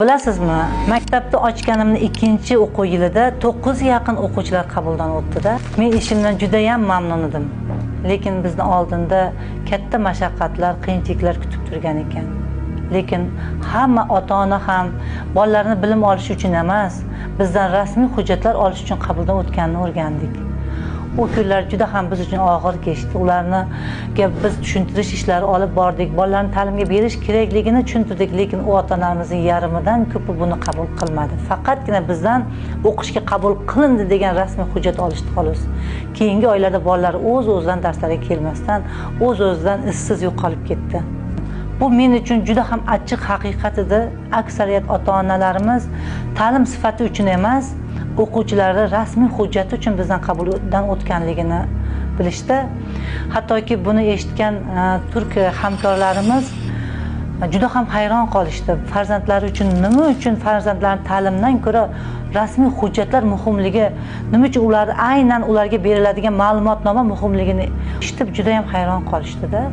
Bilasizmi, maktabda ochganimni 2-o'quv yilida 9 yaqin o'quvchilar qabuldan o'tdi-da. Men ishimdan juda ham mamnun edim. Lekin bizni oldinda katta mashaqqatlar, qiyinchiliklar kutib turgan ekan. Lekin hamma ota-ona ham bolalarini bilim olish uchun emas, bizdan rasmiy hujjatlar olish uchun qabuldan o'tganini o'rgandik. O kunlar juda ham biz uchun og'ir kechdi. Ularni biz tushuntirish ishlari olib bordik. Bolalarni ta'limga berish kerakligini tushuntirdik, lekin u ota-onamizning yarmidan ko'pi buni qabul qilmadi. Faqatgina bizdan o'qishga qabul qilindi degan rasmiy hujjat olishdi xolos. Keyingi oylarda bolalar o'z-o'zidan darslarga kelmasdan, o'z-o'zidan izsiz yo'qolib ketdi. Bu men uchun juda ham achchiq haqiqat edi. Aksariyat ota-onalarimiz ta'lim sifati uchun emas, o'quvchilari rasmiy hujjati uchun bizdan qabuldan o'tganligini bilishdi. Hattoki buni eshitgan turk hamkorlarimiz juda ham hayron qolishdi. Farzandlari uchun nima uchun farzandlarning ta'limdan ko'ra rasmiy hujjatlar muhimligi, nima uchun ular aynan ularga beriladigan ma'lumotnoma muhimligini eshitib juda ham hayron qolishdi-da.